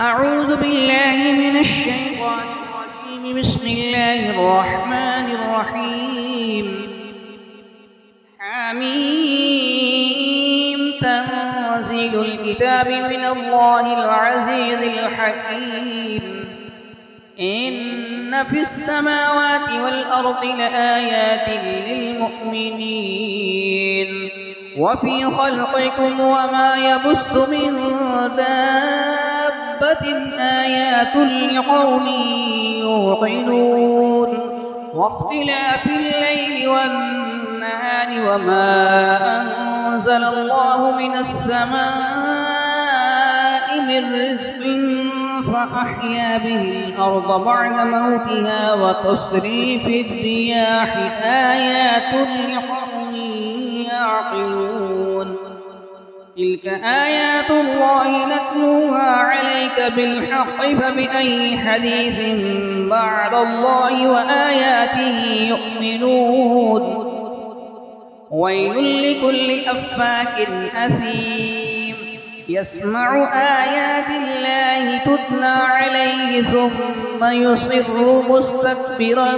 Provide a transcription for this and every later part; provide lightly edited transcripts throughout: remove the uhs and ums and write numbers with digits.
أعوذ بالله من الشيطان الرجيم. بسم الله الرحمن الرحيم. حميم. تنزيل الكتاب من الله العزيز الحكيم. إن في السماوات والأرض لآيات للمؤمنين وفي خلقكم وما يبث من دابة آيات لقوم يوقنون واختلاف الليل والنهار وما أنزل الله من السماء من رزق فأحيا به الأرض بعد موتها وتصريف الرياح آيات لقوم يعقلون. تلك آيات الله نتلوها عليك بالحق فبأي حديث بعد الله وآياته يؤمنون. ويل لكل أفاك أثيم يسمع آيات الله تتلى عليه ثم يصر مستكبرا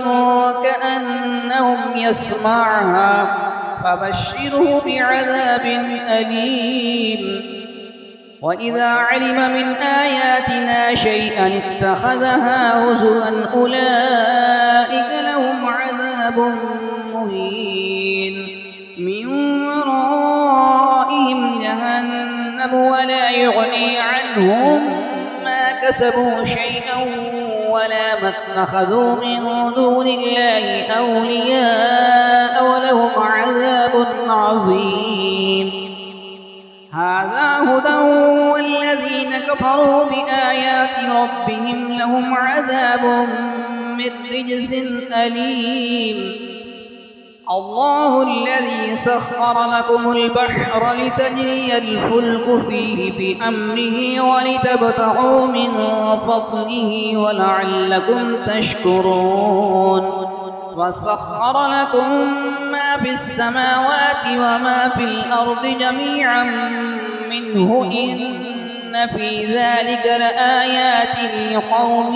كأنهم يسمعها فبشره بعذاب أليم. وإذا علم من آياتنا شيئا اتخذها هزوا أولئك لهم عذاب مهين من ورائهم جهنم ولا يغني عنهم ما كسبوا شيئا ولا ما اتخذوا من دون الله أولياء ولهم عذاب عظيم. هذا هدى والذين كفروا بآيات ربهم لهم عذاب من رجز أليم. الله الذي سخر لكم البحر لتجري الفلك فيه بأمره ولتبتغوا من فضله ولعلكم تشكرون. وسخر لكم ما في السماوات وما في الأرض جميعا منه إن في ذلك لآيات لقوم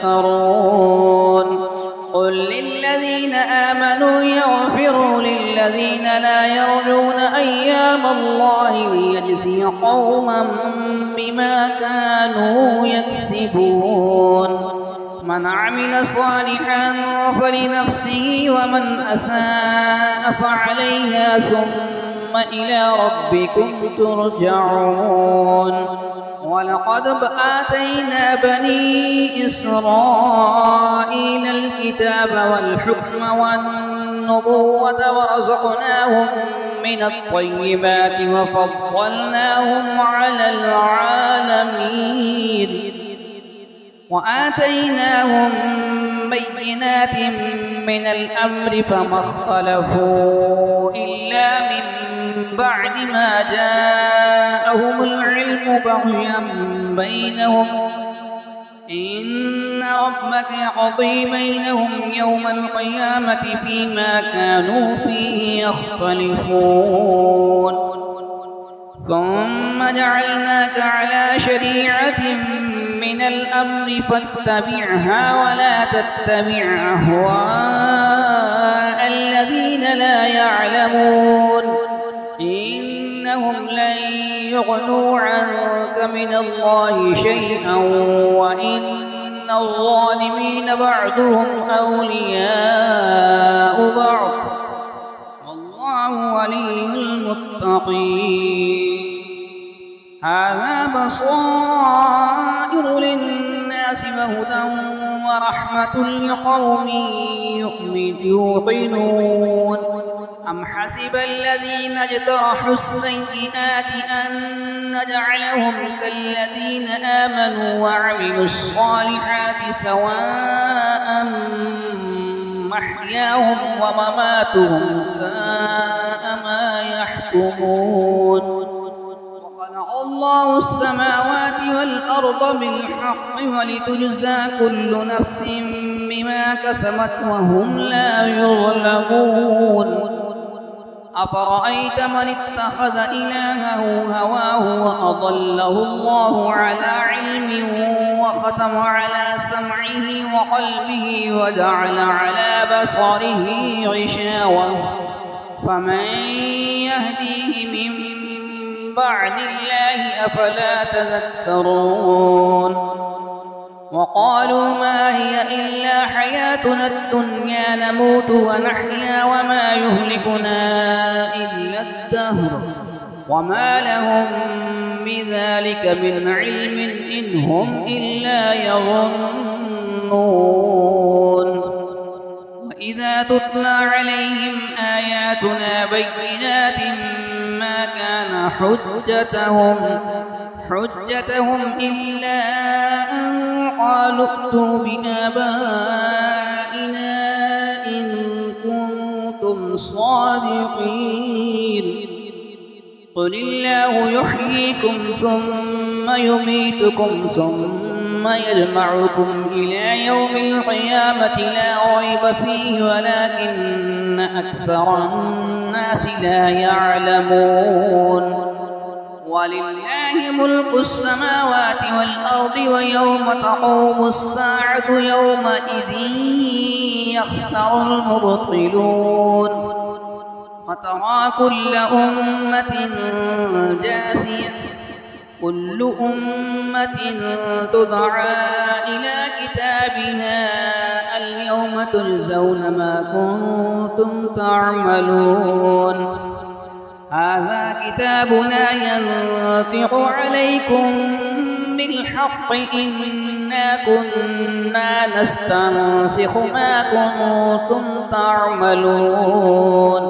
يتفكرون. قل للذين آمنوا يغفروا للذين لا يرجون أيام الله ليجزي قوما بما كانوا يكسبون. من عمل صالحا فلنفسه ومن أساء فعليها ثم إلى ربكم ترجعون. ولقد آتينا بني إسرائيل الكتاب والحكم والنبوة ورزقناهم من الطيبات وفضلناهم على العالمين وآتيناهم بينات من الأمر فما اختلفوا إلا من بعد ما جاءهم العلم بغيا بينهم. إن ربك يقضي بينهم يوم القيامة فيما كانوا فيه يختلفون. ثم جعلناك على شريعة من الأمر فاتبعها ولا تتبع أهواء الذين لا يعلمون. إنهم لن يغنوا عنك من الله شيئا وإن الظالمين بعضهم أولياء بعض والله ولي المتقين. هذا بصائر للناس وهدى ورحمة لقوم يوقنون. أم حسب الذين اجترحوا السيئات أن نجعلهم كالذين آمنوا وعملوا الصالحات سواء محياهم ومماتهم ساء ما يحكمون. وخلق الله السماوات والأرض بالحق ولتجزى كل نفس بما كسبت وهم لا يظلمون. أفرأيت من اتخذ إلهه هواه أضله الله على علم وختم على سمعه وقلبه وجعل على بصره غشاوة فمن يهديه من بعد الله أفلا تذكرون وقالوا ما هي إلا حياتنا الدنيا نموت ونحيا وما يهلكنا إلا الدهر وما لهم بذلك من علم إن هم إلا يظنون وإذا تتلى عليهم آياتنا بينات ما كان حجتهم إلا أن قالوا ائتوا بآبائنا إن كنتم صادقين قل الله يحييكم ثم يميتكم ثم يجمعكم إلى يوم القيامة لا ريب فيه ولكن أكثر الناس لا يعلمون ولله ملك السماوات والأرض ويوم تقوم الساعة يومئذ يخسر المبطلون وترى كل أمة جاثية كل أمة تدعى إلى كتابها اليوم تجزون ما كنتم تعملون هذا كتابنا ينطق عليكم بالحق إنا كنا نستنسخ ما كنتم تعملون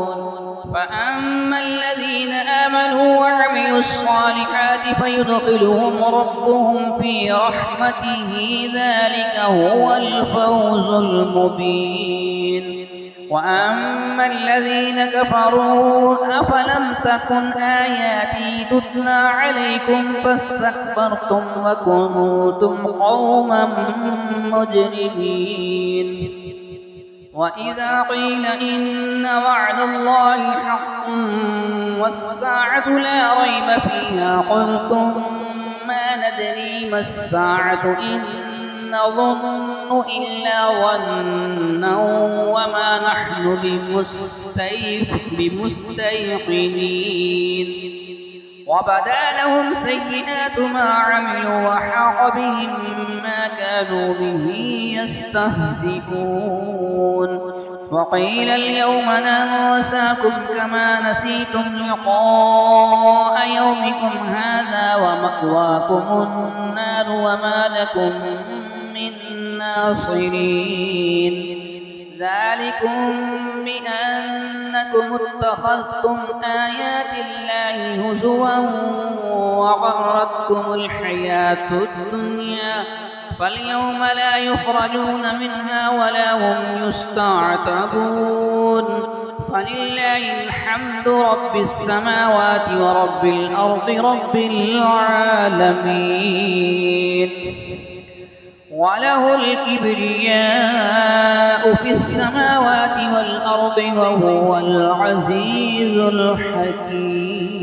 فأما الذين آمنوا وعملوا الصالحات فيدخلهم ربهم في رحمته ذلك هو الفوز المبين وأما الذين كفروا أفلم تكن آياتي تتلى عليكم فاستكبرتم وكنتم قوما مجرمين وإذا قيل إن وعد الله حق والساعة لا ريب فيها قلتم ما ندري ما الساعة إن نظن إلا ظنا وما نحن بمستيقنين وبدا لهم سيئات ما عملوا وحاق بهم ما كانوا به يستهزئون وقيل اليوم ننساكم كما نسيتم لقاء يومكم هذا ومأواكم النار وما لكم من ناصرين ذلكم بأنكم اتخذتم آيات الله هزوا وغرتكم الحياة الدنيا فاليوم لا يخرجون منها ولا هم يستعتبون فلله الحمد رب السماوات ورب الأرض رب العالمين وله الكبرياء في السماوات والأرض وهو العزيز الحكيم